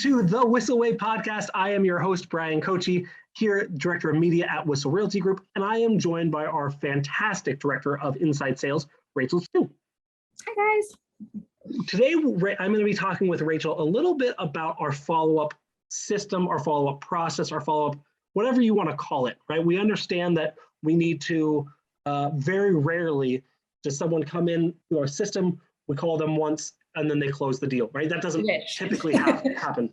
to the Whissel Way Podcast. I am your host, Bryan Koci, here, Director of Media at Whissel Realty Group, and I am joined by our fantastic Director of Inside Sales, Rachel Choo. Hi, guys. Today, I'm going to be talking with Rachel a little bit about our follow-up system, our follow-up process, our follow-up, whatever you want to call it, right? We understand that we need to, very rarely does someone come in to our system, we call them once, and then they close the deal, right? That doesn't typically happen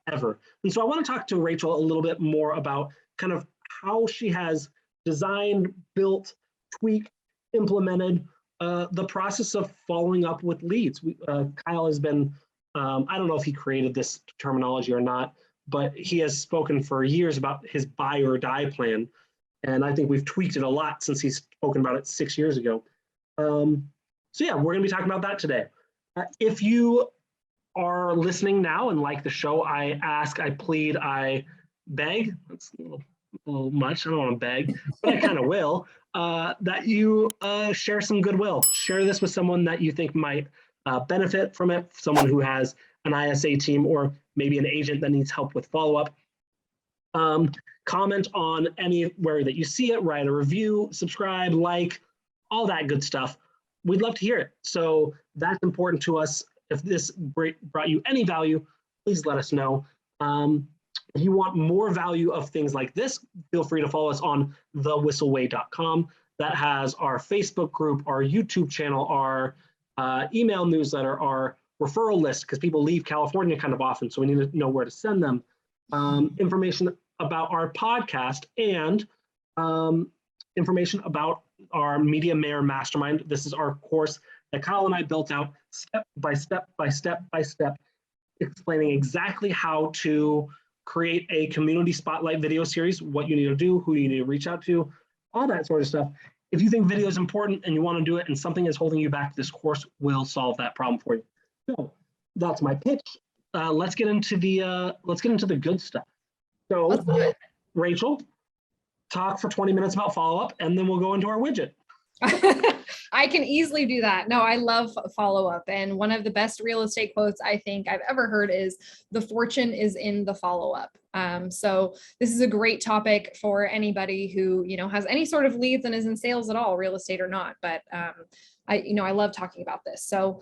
ever. And so I want to talk to Rachel a little bit more about kind of how she has designed, built, tweaked, implemented the process of following up with leads. Kyle has been, I don't know if he created this terminology or not, but he has spoken for years about his buy or die plan. And I think we've tweaked it a lot since he's spoken about it 6 years ago. So yeah, we're going to be talking about that today. If you are listening now and like the show, I ask, I plead, I beg, that's a little much, I don't want to beg, but I kind of will, that you share some goodwill. Share this with someone that you think might benefit from it, someone who has an ISA team or maybe an agent that needs help with follow-up. Comment on anywhere that you see it, write a review, subscribe, like, all that good stuff. We'd love to hear it. So that's important to us. If this brought you any value, please let us know. If you want more value of things like this, feel free to follow us on thewhisselway.com. That has our Facebook group, our YouTube channel, our email newsletter, our referral list, because people leave California kind of often, so we need to know where to send them. Information about our podcast and information about our Media Mayor Mastermind. This is our course that Kyle and I built out step by step, explaining exactly how to create a community spotlight video series, what you need to do, who you need to reach out to, all that sort of stuff. If you think video is important and you want to do it and something is holding you back, this course will solve that problem for you. So that's my pitch. Let's get into the good stuff. So Rachel, talk for 20 minutes about follow-up, and then we'll go into our widget. I can easily do that. No, I love follow-up. And one of the best real estate quotes I think I've ever heard is, "The fortune is in the follow-up." So this is a great topic for anybody who, has any sort of leads and is in sales at all, real estate or not. But I love talking about this. So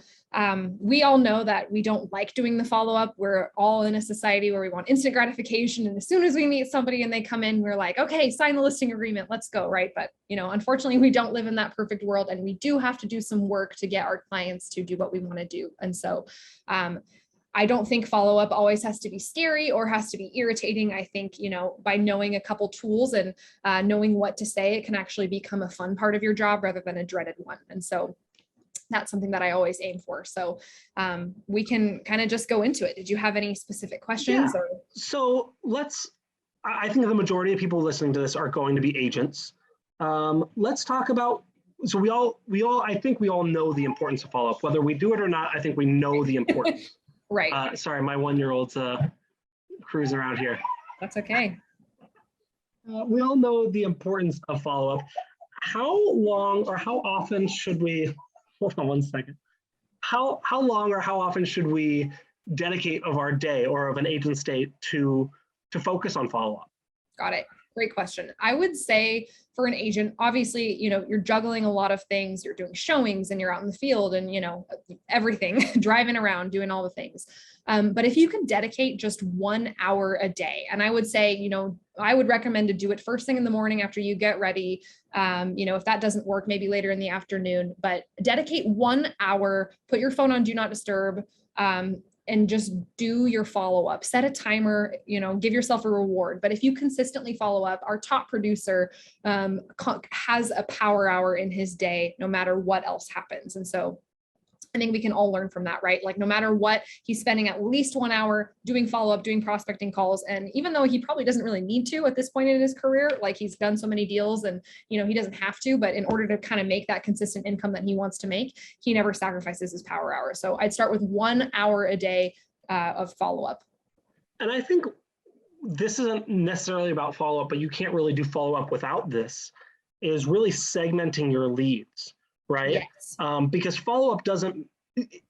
we all know that we don't like doing the follow-up. We're all in a society where we want instant gratification. And as soon as we meet somebody and they come in, we're like, okay, sign the listing agreement, let's go, right? But, unfortunately, we don't live in that perfect world, and we do have to do some work to get our clients to do what we want to do. And so I don't think follow-up always has to be scary or has to be irritating. I think, by knowing a couple tools and knowing what to say, it can actually become a fun part of your job rather than a dreaded one. And so that's something that I always aim for. So we can kind of just go into it. Did you have any specific questions? Yeah. Or? So I think the majority of people listening to this are going to be agents. Let's talk about, so I think we all know the importance of follow-up. Whether we do it or not, I think we know the importance. Right. Sorry, my 1-year-old's cruising around here. That's okay. We all know the importance of follow-up. How long or how often should we, hold on one second. How long or how often should we dedicate of our day or of an agent's day to focus on follow-up? Got it. Great question. I would say for an agent, obviously, you're juggling a lot of things. You're doing showings and you're out in the field and, everything, driving around, doing all the things. But if you can dedicate just 1 hour a day, and I would say, I would recommend to do it first thing in the morning after you get ready. If that doesn't work, maybe later in the afternoon, but dedicate 1 hour, put your phone on Do Not Disturb, and just do your follow-up. Set a timer, give yourself a reward. But if you consistently follow up, our top producer has a power hour in his day, no matter what else happens. And so I think we can all learn from that, right? Like no matter what, he's spending at least 1 hour doing follow-up, doing prospecting calls. And even though he probably doesn't really need to at this point in his career, like he's done so many deals and, he doesn't have to, but in order to kind of make that consistent income that he wants to make, he never sacrifices his power hour. So I'd start with 1 hour a day of follow-up. And I think this isn't necessarily about follow-up, but you can't really do follow-up without this, is really segmenting your leads. Right? Yes. Because follow-up doesn't, it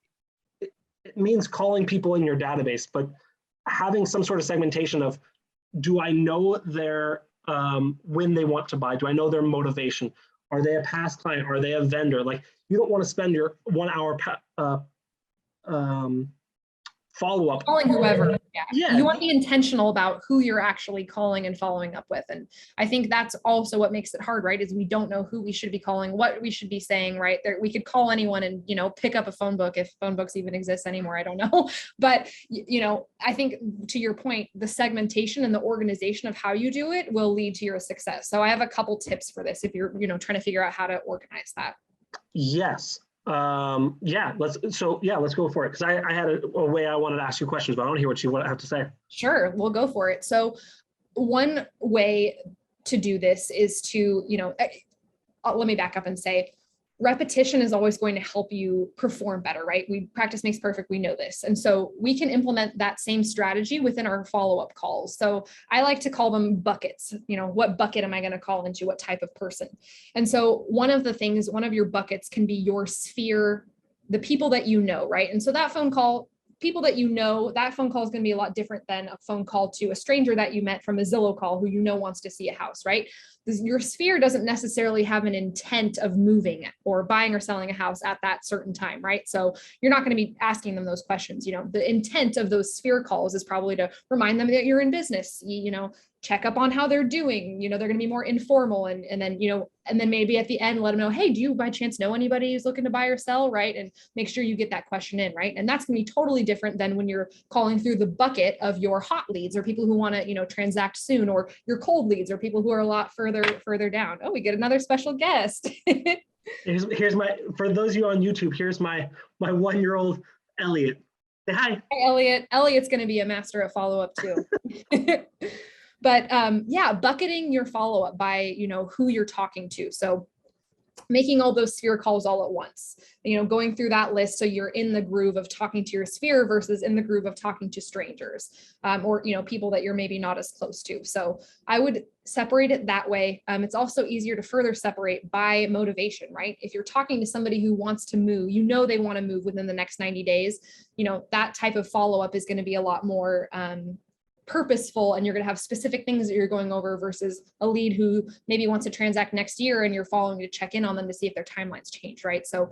means calling people in your database, but having some sort of segmentation of, do I know their when they want to buy? Do I know their motivation? Are they a past client? Are they a vendor? Like, you don't want to spend your 1 hour follow-up. Calling whoever. Yeah. Yeah. You want to be intentional about who you're actually calling and following up with. And I think that's also what makes it hard, right? Is we don't know who we should be calling, what we should be saying, right? There, we could call anyone and, pick up a phone book if phone books even exist anymore. I don't know. But, I think to your point, the segmentation and the organization of how you do it will lead to your success. So I have a couple tips for this if you're, trying to figure out how to organize that. Yes. Let's go for it. Because I had a way I wanted to ask you questions, but I want to hear what you have to say. Sure, we'll go for it. So one way to do this is to, let me back up and say, repetition is always going to help you perform better, right? Practice makes perfect. We know this. And so we can implement that same strategy within our follow-up calls. So I like to call them buckets. What bucket am I going to call into? What type of person? And so one of your buckets can be your sphere, the people that you know, right? And so that phone call, people that that phone call is going to be a lot different than a phone call to a stranger that you met from a Zillow call who wants to see a house, right? Your sphere doesn't necessarily have an intent of moving or buying or selling a house at that certain time, right? So you're not going to be asking them those questions. The intent of those sphere calls is probably to remind them that you're in business, check up on how they're doing. They're going to be more informal and then maybe at the end, let them know, hey, do you by chance know anybody who's looking to buy or sell, right? And make sure you get that question in, right? And that's going to be totally different than when you're calling through the bucket of your hot leads or people who want to, transact soon, or your cold leads or people who are a lot further down. Oh, we get another special guest. here's my, for those of you on YouTube, here's my 1-year-old Elliot. Say hi. Hi, Elliot. Elliot's going to be a master at follow-up too. But bucketing your follow-up by, who you're talking to. So making all those sphere calls all at once, going through that list. So you're in the groove of talking to your sphere versus in the groove of talking to strangers, or, people that you're maybe not as close to. So I would separate it that way. It's also easier to further separate by motivation, right? If you're talking to somebody who wants to move, they want to move within the next 90 days, that type of follow-up is going to be a lot more, purposeful, and you're going to have specific things that you're going over versus a lead who maybe wants to transact next year and you're following to check in on them to see if their timelines change, right? So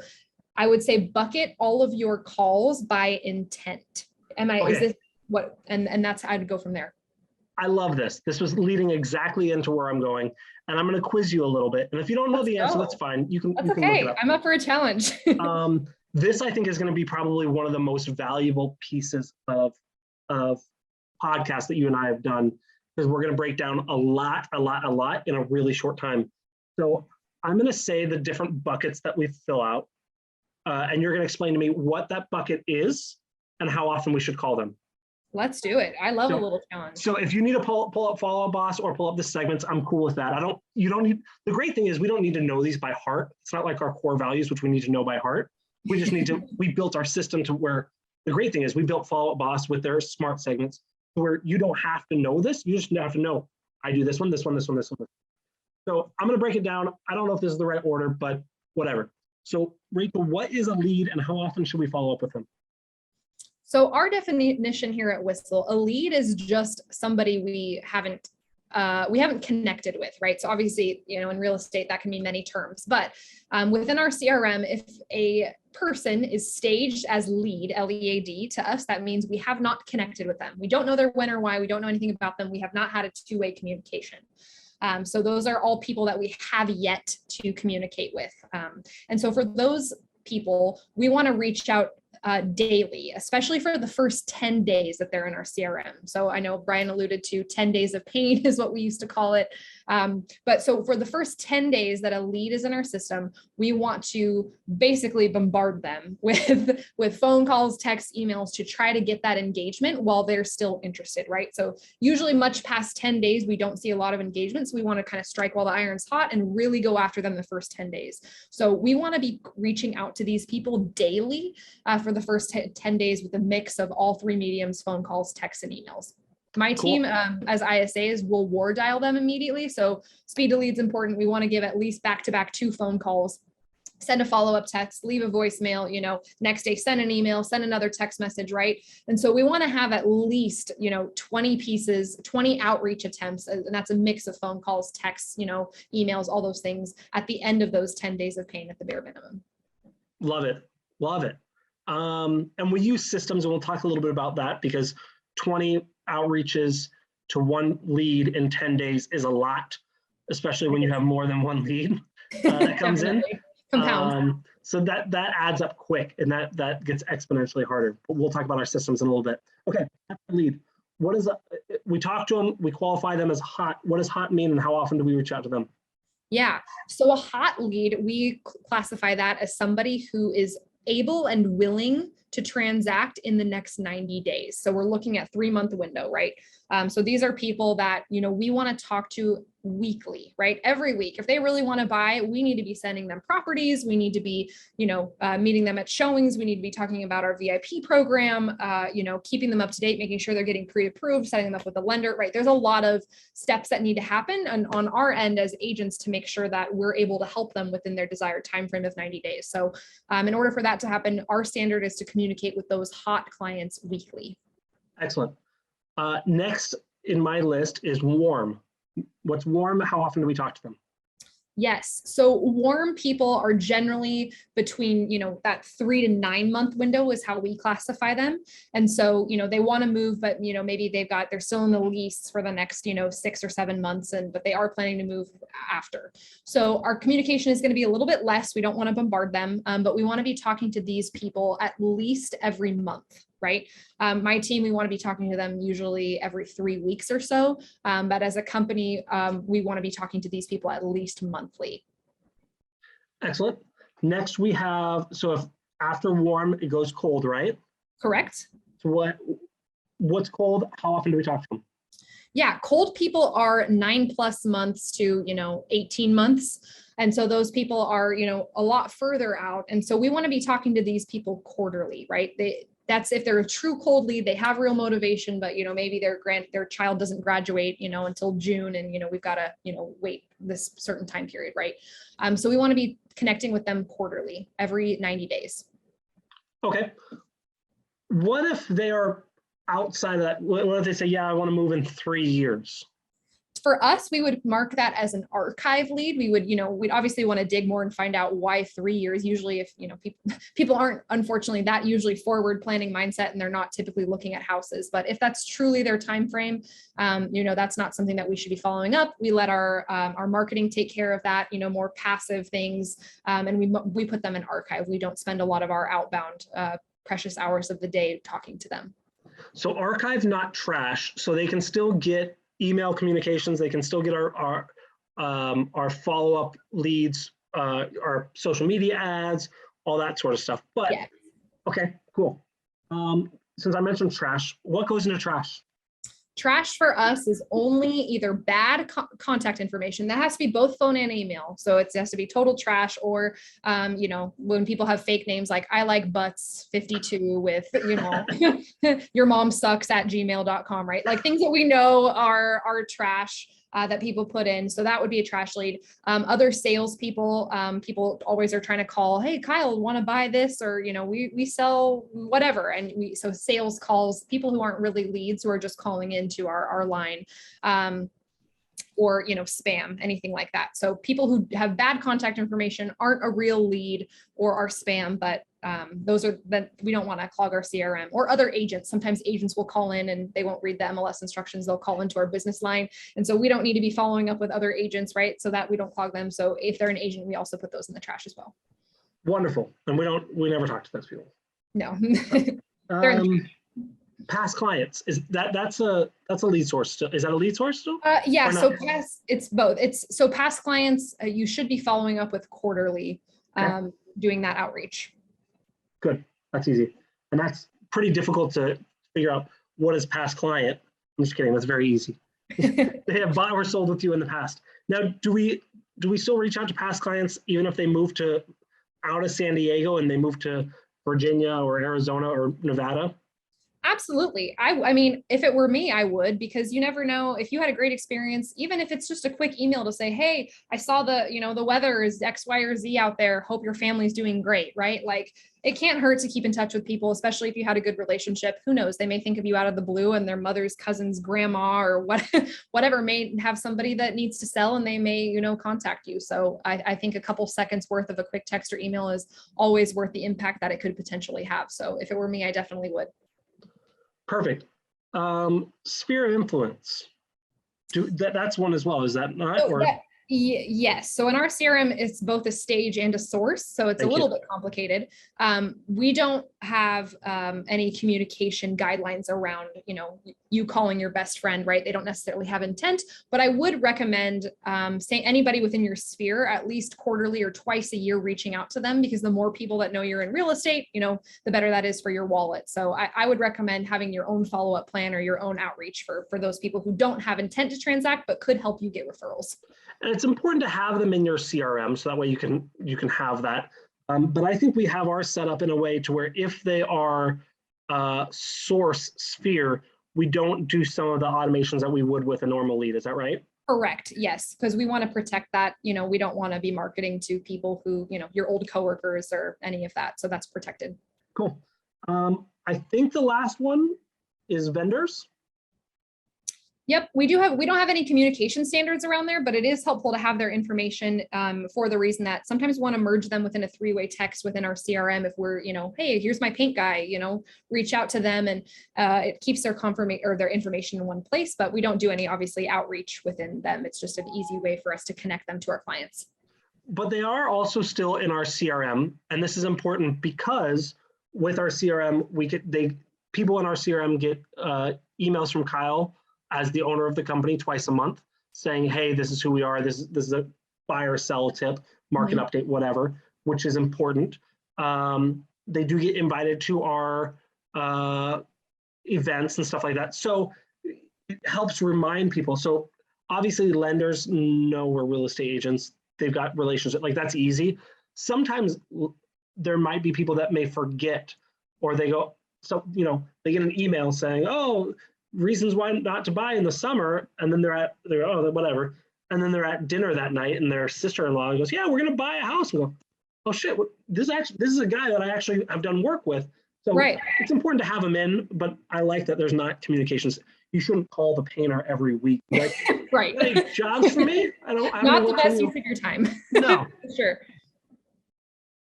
I would say bucket all of your calls by intent. Is this what, and that's, I'd go from there. I love this. This was leading exactly into where I'm going, and I'm going to quiz you a little bit. And if you don't know the answer, that's fine. You can okay. Look it up. I'm up for a challenge. This, I think, is going to be probably one of the most valuable pieces of podcast that you and I have done, because we're going to break down a lot in a really short time. So I'm going to say the different buckets that we fill out, and you're going to explain to me what that bucket is and how often we should call them. Let's do it. I love a little challenge. So if you need to pull up Follow Up Boss or pull up the segments, I'm cool with that. You don't need, the great thing is we don't need to know these by heart. It's not like our core values, which we need to know by heart. We just need to, we built our system to where the great thing is we built Follow Up Boss with their smart segments, where you don't have to know this. You just have to know, I do this one, this one, this one, this one. So I'm going to break it down. I don't know if this is the right order, but whatever. So Rachel, what is a lead and how often should we follow up with them? So our definition here at Whissel, a lead is just somebody we haven't connected with, right? So obviously, in real estate, that can mean many terms, but within our CRM, if a person is staged as lead, L-E-A-D, to us, that means we have not connected with them. We don't know their when or why. We don't know anything about them. We have not had a two-way communication. So those are all people that we have yet to communicate with. And so for those people, we want to reach out daily, especially for the first 10 days that they're in our CRM. So I know Bryan alluded to 10 days of pain is what we used to call it. But so for the first 10 days that a lead is in our system, we want to basically bombard them with phone calls, texts, emails to try to get that engagement while they're still interested, right? So usually much past 10 days, we don't see a lot of engagement. So we want to kind of strike while the iron's hot and really go after them the first 10 days. So we want to be reaching out to these people daily for the first 10 days with a mix of all three mediums: phone calls, texts, and emails. My team, as ISAs, will war dial them immediately. So speed to lead's important. We want to give at least back-to-back 2 phone calls send a follow-up text, leave a voicemail, next day, send an email, send another text message, right? And so we want to have at least, 20 pieces, 20 outreach attempts, and that's a mix of phone calls, texts, emails, all those things at the end of those 10 days of paying at the bare minimum. Love it. Love it. And we use systems, and we'll talk a little bit about that, because 20 outreaches to one lead in 10 days is a lot, especially when you have more than one lead that comes in. So that adds up quick, and that gets exponentially harder. But we'll talk about our systems in a little bit. Okay, lead. What is we talk to them, we qualify them as hot. What does hot mean, and how often do we reach out to them? Yeah, so a hot lead, we classify that as somebody who is able and willing to transact in the next 90 days. So we're looking at 3-month window, right? So these are people that, we want to talk to weekly, right? Every week. If they really want to buy, we need to be sending them properties. We need to be, meeting them at showings. We need to be talking about our VIP program, keeping them up to date, making sure they're getting pre-approved, setting them up with a lender, right? There's a lot of steps that need to happen on our end as agents to make sure that we're able to help them within their desired timeframe of 90 days. So in order for that to happen, our standard is to communicate with those hot clients weekly. Excellent. Next in my list is warm. What's warm? How often do we talk to them? Yes. So warm people are generally between, that 3 to 9 month window is how we classify them. And so, they want to move, but, maybe they're still in the lease for the next, 6 or 7 months, but they are planning to move after. So our communication is going to be a little bit less. We don't want to bombard them, but we want to be talking to these people at least every month. Right. My team, we want to be talking to them usually every 3 weeks or so. But as a company, we want to be talking to these people at least monthly. Excellent. Next we have, so if after warm, it goes cold, right? Correct. So what's cold? How often do we talk to them? Yeah. Cold people are 9+ months to, 18 months. And so those people are, a lot further out. And so we want to be talking to these people quarterly, right? That's if they're a true cold lead, they have real motivation, but, maybe their child doesn't graduate, until June, and, we've got to, wait this certain time period. Right. So we want to be connecting with them quarterly, every 90 days. Okay. What if they are outside of that? What if they say, yeah, I want to move in 3 years? For us, we would mark that as an archive lead. We would, we'd obviously want to dig more and find out why 3 years. Usually if, people aren't, unfortunately, that usually forward planning mindset, and they're not typically looking at houses. But if that's truly their time frame, that's not something that we should be following up. We let our marketing take care of that, more passive things. And we put them in archive. We don't spend a lot of our outbound precious hours of the day talking to them. So archive, not trash. So they can still get email communications. They can still get our follow-up leads, our social media ads, all that sort of stuff. But yeah. Okay, cool. Since I mentioned trash, what goes into trash? Trash for us is only either bad contact information that has to be both phone and email. So it has to be total trash, or, when people have fake names like I like butts 52 with, your mom sucks at gmail.com, right? Like things that we know are trash. That people put in. So that would be a trash lead. Other salespeople, people always are trying to call, hey, Kyle, want to buy this? Or, we sell whatever. And so sales calls, people who aren't really leads, who are just calling into our line. Or, spam, anything like that. So people who have bad contact information aren't a real lead or are spam, but those are that we don't want to clog our CRM. Or other agents. Sometimes agents will call in and they won't read the MLS instructions. They'll call into our business line. And so we don't need to be following up with other agents, right? So that we don't clog them. So if they're an agent, we also put those in the trash as well. Wonderful. And we never talk to those people. No. Past clients, is that's a lead source still? Is that a lead source still? Yeah. So it's both. So past clients, you should be following up with quarterly, doing that outreach. Good. That's easy. And that's pretty difficult to figure out what is past client. I'm just kidding. That's very easy. They have bought or sold with you in the past. Now, do we still reach out to past clients even if they move out of San Diego and they move to Virginia or Arizona or Nevada? Absolutely. I mean, if it were me, I would, because you never know if you had a great experience, even if it's just a quick email to say, hey, I saw the weather is X, Y, or Z out there. Hope your family's doing great, right? Like it can't hurt to keep in touch with people, especially if you had a good relationship. Who knows? They may think of you out of the blue and their mother's cousin's grandma or whatever may have somebody that needs to sell and they may, contact you. So I think a couple seconds worth of a quick text or email is always worth the impact that it could potentially have. So if it were me, I definitely would. Perfect. Sphere of influence. That's one as well. Is that not? So yes. So in our CRM, it's both a stage and a source. So it's a little bit complicated. We don't have any communication guidelines around, you calling your best friend, right? They don't necessarily have intent, but I would recommend say anybody within your sphere at least quarterly or twice a year reaching out to them, because the more people that know you're in real estate, the better that is for your wallet. So I would recommend having your own follow-up plan or your own outreach for those people who don't have intent to transact, but could help you get referrals. And it's important to have them in your CRM so that way you can have that. But I think we have ours set up in a way to where if they are source sphere, we don't do some of the automations that we would with a normal lead. Is that right? Correct. Yes. Because we want to protect that. We don't want to be marketing to people who, your old coworkers or any of that. So that's protected. Cool. I think the last one is vendors. Yep, we don't have any communication standards around there, but it is helpful to have their information for the reason that sometimes we want to merge them within a three-way text within our CRM. If we're, hey, here's my paint guy, reach out to them, and it keeps their confirmation or their information in one place, but we don't do any obviously outreach within them. It's just an easy way for us to connect them to our clients. But they are also still in our CRM, and this is important because with our CRM, people in our CRM get emails from Kyle as the owner of the company twice a month saying, hey, this is who we are. This is a buy or sell tip, market update, whatever, which is important. They do get invited to our events and stuff like that. So it helps remind people. So obviously lenders know we're real estate agents. They've got relationships, like that's easy. Sometimes there might be people that may forget, or they go, they get an email saying, oh, reasons why not to buy in the summer, and then they're whatever, and then they're at dinner that night, and their sister-in-law goes, yeah, we're gonna buy a house. And go, oh shit, this is a guy that I actually have done work with. So It's important to have them in, but I like that there's not communications. You shouldn't call the painter every week. Like, right. Hey, jobs for me? I don't not the best use of your time. No. Sure.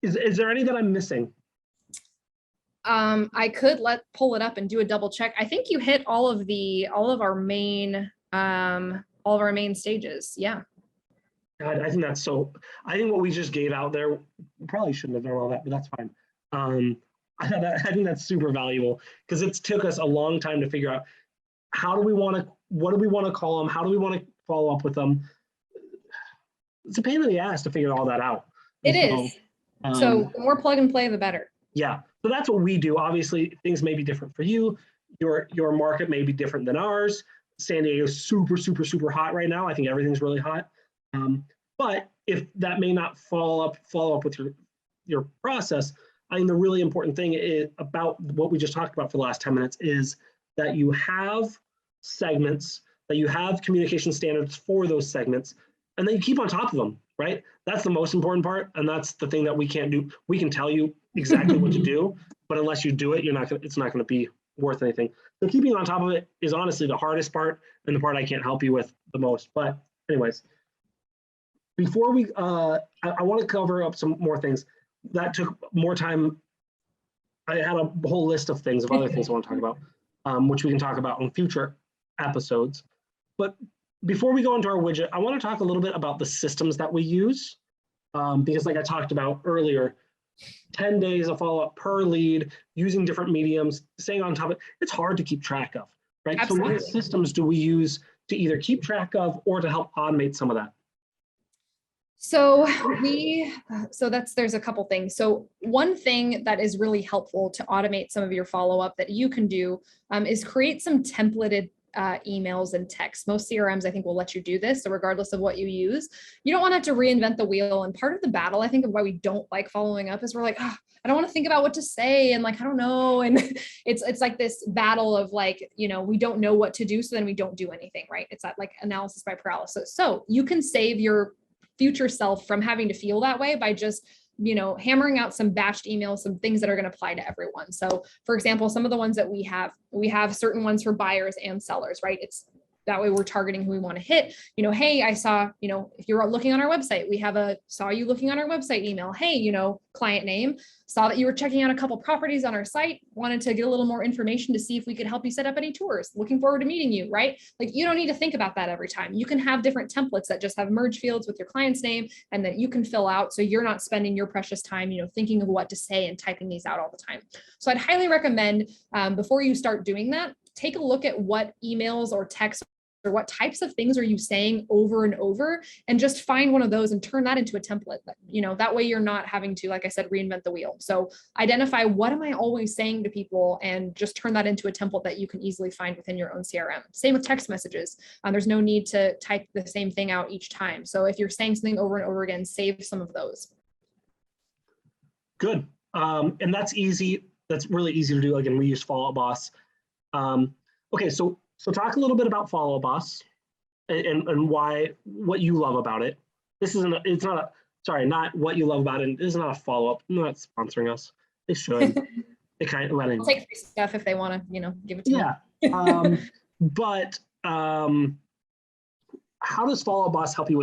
Is there any that I'm missing? I could pull it up and do a double check. I think you hit all of our main stages. Yeah. God, I think what we just gave out there, we probably shouldn't have done all that, but that's fine. I think that's super valuable because it took us a long time to figure out what do we want to call them? How do we want to follow up with them? It's a pain in the ass to figure all that out. It is. So the more plug and play, the better. Yeah. So that's what we do. Obviously, things may be different for you. Your market may be different than ours. San Diego is super, super, super hot right now. I think everything's really hot. But if that may not follow up with your process, I think the really important thing is about what we just talked about for the last 10 minutes is that you have segments, that you have communication standards for those segments, and then you keep on top of them, right? That's the most important part, and that's the thing that we can't do. We can tell you exactly what to do, but unless you do it, it's not going to be worth anything. So keeping on top of it is honestly the hardest part and the part I can't help you with the most. But anyways, before we, I want to cover up some more things. That took more time. I had a whole list of things, of other things I want to talk about, which we can talk about in future episodes. But before we go into our widget, I want to talk a little bit about the systems that we use, because like I talked about earlier, 10 days of follow-up per lead, using different mediums, staying on top of it, it's hard to keep track of, right? Absolutely. So what systems do we use to either keep track of or to help automate some of that? So there's a couple things. So one thing that is really helpful to automate some of your follow-up that you can do is create some templated emails and texts. Most CRMs, I think, will let you do this. So regardless of what you use, you don't want to have to reinvent the wheel. And part of the battle, I think, of why we don't like following up is we're like, I don't want to think about what to say. And like, I don't know. And it's like this battle of like, we don't know what to do. So then we don't do anything, right? It's that like analysis by paralysis. So you can save your future self from having to feel that way by just hammering out some batched emails, some things that are going to apply to everyone. So for example, some of the ones that we have certain ones for buyers and sellers, right? It's that way we're targeting who we want to hit. Hey, I saw, if you're looking on our website, we have saw you looking on our website email. Hey, client name, saw that you were checking out a couple properties on our site, wanted to get a little more information to see if we could help you set up any tours. Looking forward to meeting you, right? Like you don't need to think about that every time. You can have different templates that just have merge fields with your client's name and that you can fill out. So you're not spending your precious time, thinking of what to say and typing these out all the time. So I'd highly recommend before you start doing that, take a look at what emails or texts or what types of things are you saying over and over, and just find one of those and turn that into a template. That way you're not having to, like I said, reinvent the wheel. So identify what am I always saying to people and just turn that into a template that you can easily find within your own CRM. Same with text messages. There's no need to type the same thing out each time. So if you're saying something over and over again, save some of those. Good. And that's easy. That's really easy to do. Again, we use Follow Up Boss. Okay, so talk a little bit about Follow Up Boss and what you love about it. Not what you love about it. This is not a follow-up. They're not sponsoring us. They should. They kind of I'll take free stuff if they want to, give it to me. Yeah. But how does Follow Up Boss help you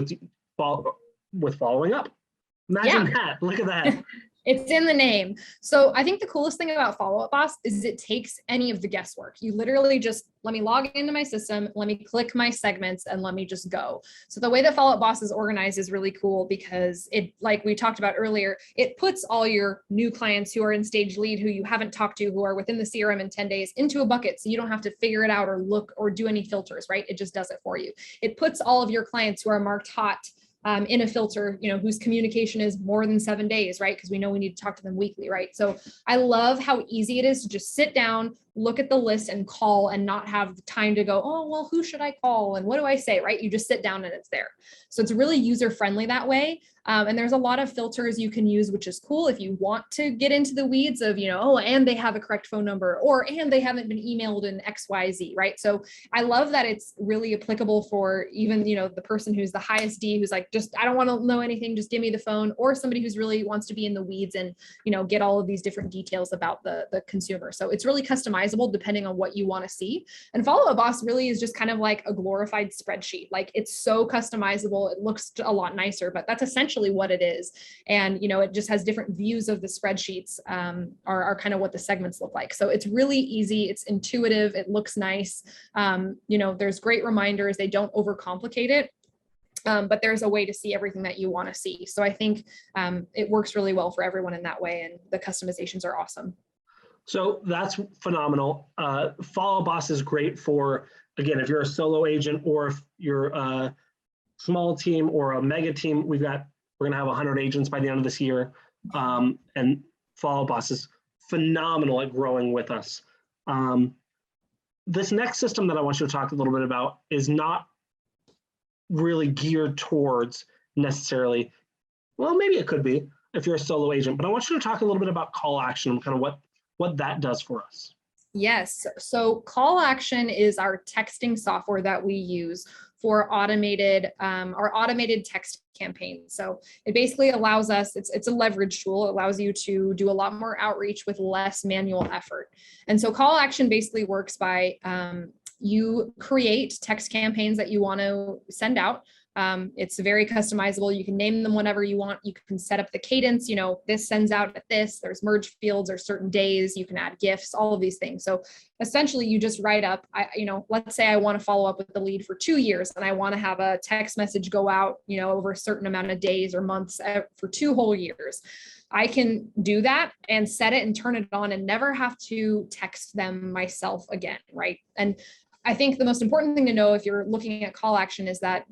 with following up? Imagine that. Look at that. It's in the name. So I think the coolest thing about Follow Up Boss is it takes any of the guesswork. You literally just let me log into my system, let me click my segments, and let me just go. So the way that Follow Up Boss is organized is really cool because it, like we talked about earlier, it puts all your new clients who are in stage lead, who you haven't talked to, who are within the CRM in 10 days into a bucket. So you don't have to figure it out or look or do any filters, right? It just does it for you. It puts all of your clients who are marked hot in a filter, whose communication is more than 7 days, right? Because we know we need to talk to them weekly, right? So I love how easy it is to just sit down, look at the list and call and not have the time to go, oh, well, who should I call? And what do I say, right? You just sit down and it's there. So it's really user-friendly that way. And there's a lot of filters you can use, which is cool if you want to get into the weeds of, and they have a correct phone number and they haven't been emailed in XYZ, right? So I love that it's really applicable for even, the person who's the highest D, who's like, I don't want to know anything, just give me the phone, or somebody who's really wants to be in the weeds and, get all of these different details about the consumer. So it's really customizable depending on what you want to see. And Follow Up Boss really is just kind of like a glorified spreadsheet. Like it's so customizable. It looks a lot nicer, but that's essentially what it is. And, it just has different views of the spreadsheets are kind of what the segments look like. So it's really easy. It's intuitive. It looks nice. There's great reminders. They don't overcomplicate it. But there's a way to see everything that you want to see. So I think it works really well for everyone in that way. And the customizations are awesome. So that's phenomenal. Follow Boss is great for, again, if you're a solo agent or if you're a small team or a mega team. We're going to have 100 agents by the end of this year. And Follow Boss is phenomenal at growing with us. This next system that I want you to talk a little bit about is not really geared towards necessarily, well, maybe it could be if you're a solo agent, but I want you to talk a little bit about call action and kind of what that does for us. Yes. So Call Action is our texting software that we use for our automated text campaign. So it basically allows us, it's a leverage tool. It allows you to do a lot more outreach with less manual effort. And so Call Action basically works by you create text campaigns that you want to send out. It's very customizable. You can name them whenever you want. You can set up the cadence, this sends out at this, there's merge fields or certain days, you can add GIFs, all of these things. So essentially you just write up, let's say I want to follow up with the lead for 2 years and I want to have a text message go out, over a certain amount of days or months for 2 whole years. I can do that and set it and turn it on and never have to text them myself again, right? And I think the most important thing to know if you're looking at Call Action is that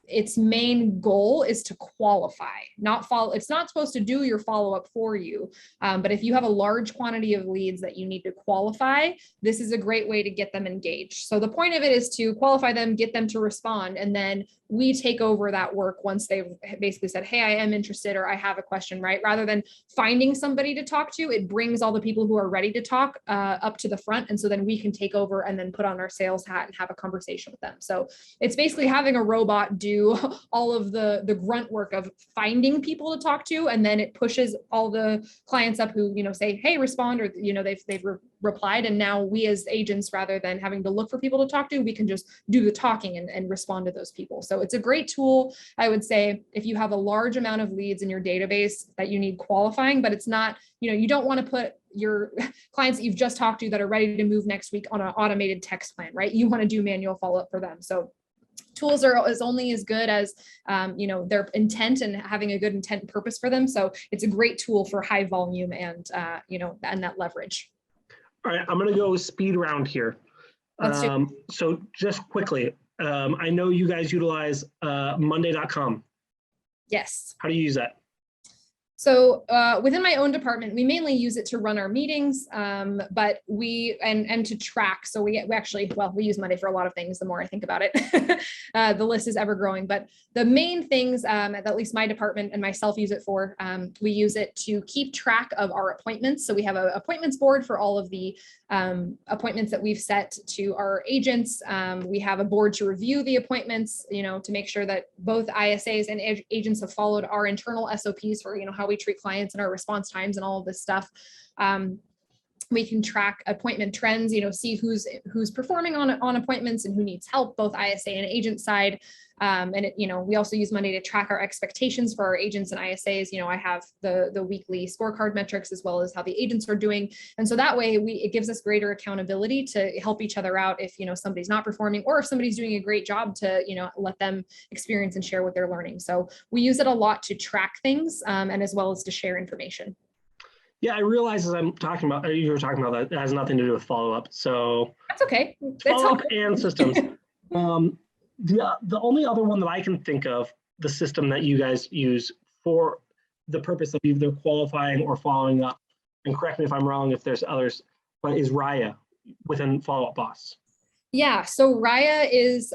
its main goal is to qualify, not follow. It's not supposed to do your follow-up for you. But if you have a large quantity of leads that you need to qualify, this is a great way to get them engaged. So the point of it is to qualify them, get them to respond, and then we take over that work once they've basically said, hey, I am interested, or I have a question, right? Rather than finding somebody to talk to, it brings all the people who are ready to talk up to the front. And so then we can take over and then put on our sales hat and have a conversation with them. So it's basically having a robot do all of the grunt work of finding people to talk to. And then it pushes all the clients up who, say, hey, respond, or, they've replied. And now we as agents, rather than having to look for people to talk to, we can just do the talking and respond to those people. So it's a great tool. I would say if you have a large amount of leads in your database that you need qualifying, but it's not, you don't want to put your clients that you've just talked to that are ready to move next week on an automated text plan, right? You want to do manual follow-up for them. So tools are only as good as their intent and having a good intent and purpose for them. So it's a great tool for high volume and and that leverage. All right, I'm going to go speed round here. So just quickly, I know you guys utilize Monday.com. Yes. How do you use that? So within my own department, we mainly use it to run our meetings, but and to track. So we actually, we use Monday for a lot of things. The more I think about it, the list is ever growing. But the main things, at least my department and myself use it for, we use it to keep track of our appointments. So we have an appointments board for all of the appointments that we've set to our agents. We have a board to review the appointments, to make sure that both ISAs and agents have followed our internal SOPs for, how we treat clients and our response times and all of this stuff. We can track appointment trends, see who's performing on appointments and who needs help, both ISA and agent side. We also use Monday to track our expectations for our agents and ISAs. I have the weekly scorecard metrics as well as how the agents are doing. And so that way it gives us greater accountability to help each other out if, somebody's not performing, or if somebody's doing a great job to, let them experience and share what they're learning. So we use it a lot to track things and as well as to share information. Yeah, I realize as you were talking about that, it has nothing to do with follow-up. So that's okay. Follow-up and systems. The only other one that I can think of, the system that you guys use for the purpose of either qualifying or following up, and correct me if I'm wrong if there's others, but is Raya within Follow-Up Boss. Yeah, so Raya is,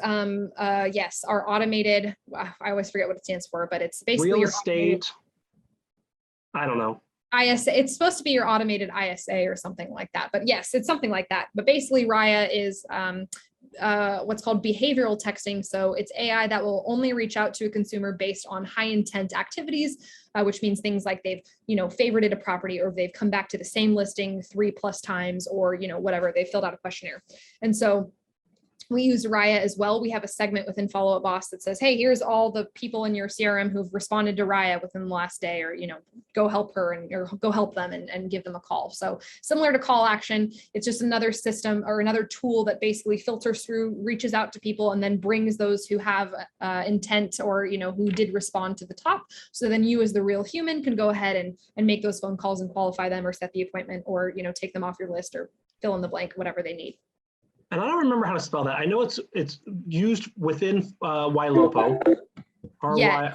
yes, our automated, I always forget what it stands for, but it's basically real estate, I don't know. ISA, it's supposed to be your automated ISA or something like that. But yes, it's something like that. But basically Raya is what's called behavioral texting. So it's AI that will only reach out to a consumer based on high intent activities, which means things like they've, favorited a property, or they've come back to the same listing 3+ times, or, whatever, they filled out a questionnaire. And so we use Raya as well. We have a segment within Follow Up Boss that says, hey, here's all the people in your CRM who've responded to Raya within the last day, or, go help her or go help them and give them a call. So similar to call action, it's just another system or another tool that basically filters through, reaches out to people, and then brings those who have intent or, who did respond to the top. So then you as the real human can go ahead and make those phone calls and qualify them, or set the appointment, or, take them off your list, or fill in the blank, whatever they need. And I don't remember how to spell that. I know it's used within YLOPO. Yeah,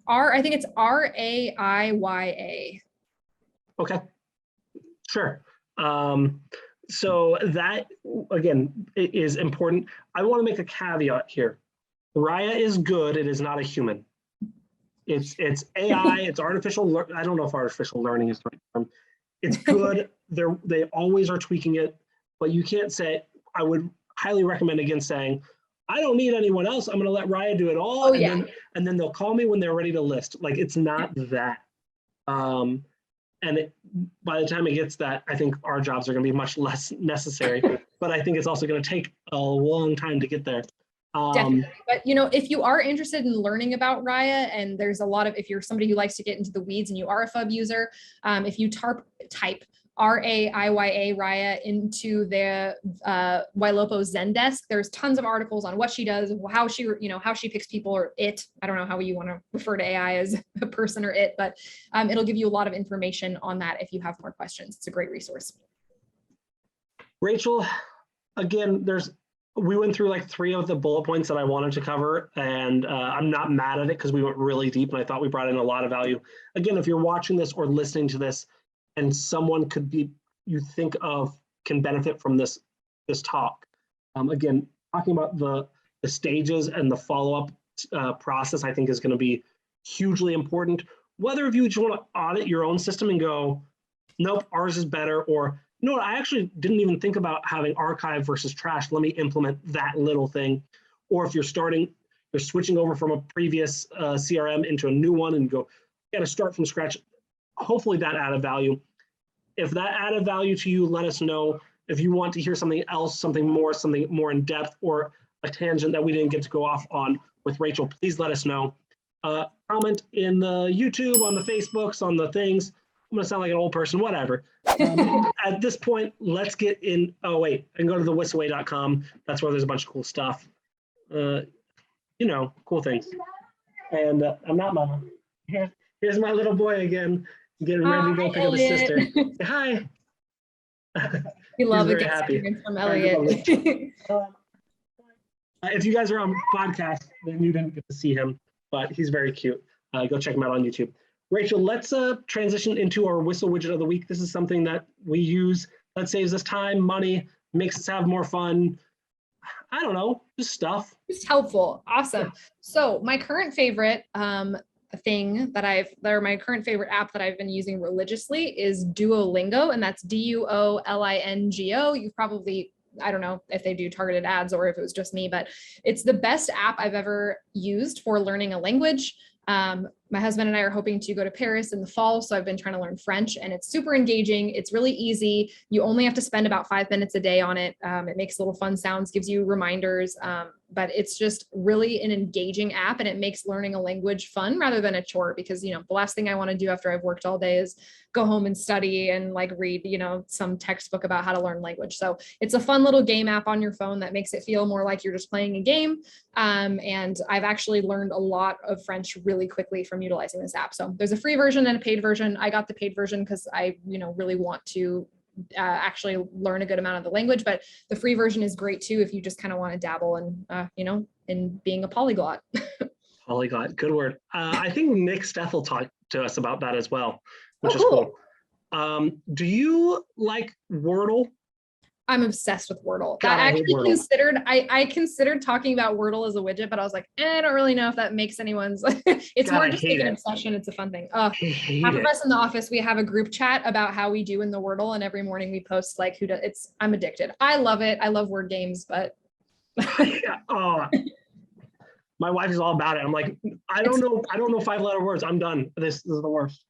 I think it's Raiya. Okay, sure. So that, again, is important. I want to make a caveat here. Raya is good. It is not a human. It's AI. It's artificial. I don't know if artificial learning is the right term. It's good. They always are tweaking it, but you can't say. I would highly recommend against saying, I don't need anyone else. I'm going to let Raya do it all. Oh, and then they'll call me when they're ready to list. Like, it's not that. By the time it gets that, I think our jobs are going to be much less necessary, but I think it's also going to take a long time to get there. Definitely. But, if you are interested in learning about Raya, and there's a lot of, if you're somebody who likes to get into the weeds and you are a FUB user, if you type Raiya Raya into the YLOPO Zendesk, there's tons of articles on what she does, how she picks people, or it. I don't know how you want to refer to AI as a person or it, but it'll give you a lot of information on that if you have more questions. It's a great resource. Rachel, again, there's we went through like 3 of the bullet points that I wanted to cover, and I'm not mad at it because we went really deep and I thought we brought in a lot of value. Again, if you're watching this or listening to this and someone could be, you think of, can benefit from this talk. Again, talking about the stages and the follow-up process, I think is going to be hugely important. Whether if you just want to audit your own system and go, nope, ours is better, or no, I actually didn't even think about having archive versus trash. Let me implement that little thing. Or if you're switching over from a previous CRM into a new one and go, got to start from scratch. Hopefully that added value. If that added value to you, let us know. If you want to hear something else, something more in depth, or a tangent that we didn't get to go off on with Rachel, please let us know. Comment in the YouTube, on the Facebooks, on the things. I'm going to sound like an old person, whatever. At this point, let's get in. Oh, wait, and go to the whisselway.com. That's where there's a bunch of cool stuff. Cool things. And I'm not mama. Here's my little boy again, getting ready to go pick up his sister. Say hi. We love a good experience from Elliot. If you guys are on podcast, then you didn't get to see him, but he's very cute. Go check him out on YouTube. Rachel, let's transition into our Whissel widget of the week. This is something that we use that saves us time, money, makes us have more fun. I don't know, just stuff. Just helpful. Awesome. Yeah. So my current favorite my current favorite app that I've been using religiously is Duolingo, and that's Duolingo. You've probably, I don't know if they do targeted ads or if it was just me, but it's the best app I've ever used for learning a language. My husband and I are hoping to go to Paris in the fall, so I've been trying to learn French, and it's super engaging. It's really easy. You only have to spend about 5 minutes a day on it. It makes little fun sounds, gives you reminders, but it's just really an engaging app, and it makes learning a language fun rather than a chore, because, the last thing I want to do after I've worked all day is go home and study and like read, some textbook about how to learn language. So it's a fun little game app on your phone that makes it feel more like you're just playing a game. And I've actually learned a lot of French really quickly from utilizing this app. So there's a free version and a paid version. I got the paid version because I, really want to actually learn a good amount of the language, but the free version is great too if you just kind of want to dabble in, in being a polyglot. Polyglot, good word. I think Nick Steth will talk to us about that as well, which is cool. Do you like Wordle? I'm obsessed with Wordle. God, I considered talking about Wordle as a widget, but I was like, I don't really know if that makes anyone's. It's more just like an obsession. It's a fun thing. Half of us in the office, we have a group chat about how we do in the Wordle, and every morning we post like who does. I'm addicted. I love it. I love word games, but. My wife is all about it. I'm like, I don't know 5-letter words. I'm done. This is the worst.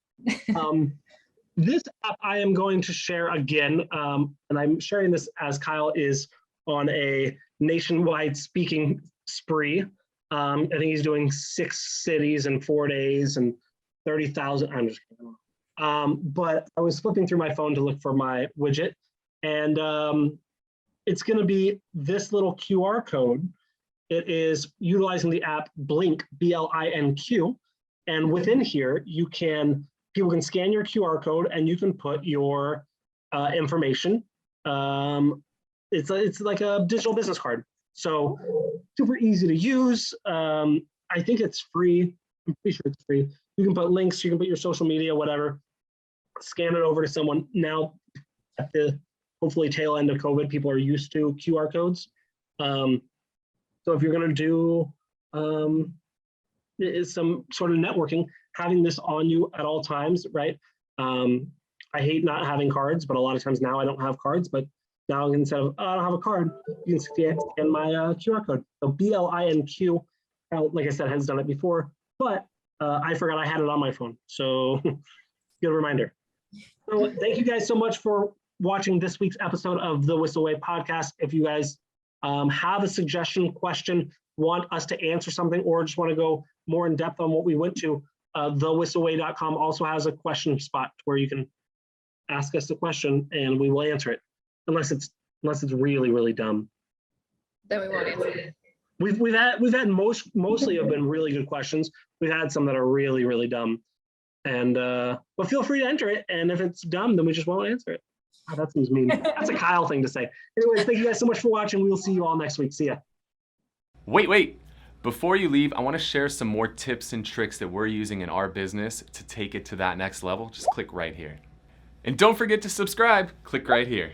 This app I am going to share again, and I'm sharing this as Kyle is on a nationwide speaking spree. I think he's doing 6 cities in 4 days and 30,000. I'm just kidding. But I was flipping through my phone to look for my widget, and it's going to be this little QR code. It is utilizing the app Blink, BLINQ, and within here people can scan your QR code and you can put your information. It's like a digital business card. So super easy to use. I think it's free. I'm pretty sure it's free. You can put links, you can put your social media, whatever, scan it over to someone. Now at the hopefully tail end of COVID, people are used to QR codes. So if you're gonna do some sort of networking, having this on you at all times, right? I hate not having cards, but a lot of times now I don't have cards, but now instead of, I don't have a card, you can scan my QR code. So BLINQ, like I said, has done it before, but I forgot I had it on my phone. So good reminder. So thank you guys so much for watching this week's episode of the Whissel Way Podcast. If you guys have a suggestion, question, want us to answer something, or just want to go more in depth on what we went to, thewhisselway.com also has a question spot where you can ask us a question and we will answer it, unless it's really, really dumb. Then we won't answer it. We've had mostly have been really good questions. We've had some that are really, really dumb, and but feel free to enter it. And if it's dumb, then we just won't answer it. Oh, that seems mean. That's a Kyle thing to say. Anyways, thank you guys so much for watching. We will see you all next week. See ya. Wait. Before you leave, I want to share some more tips and tricks that we're using in our business to take it to that next level. Just click right here. And don't forget to subscribe. Click right here.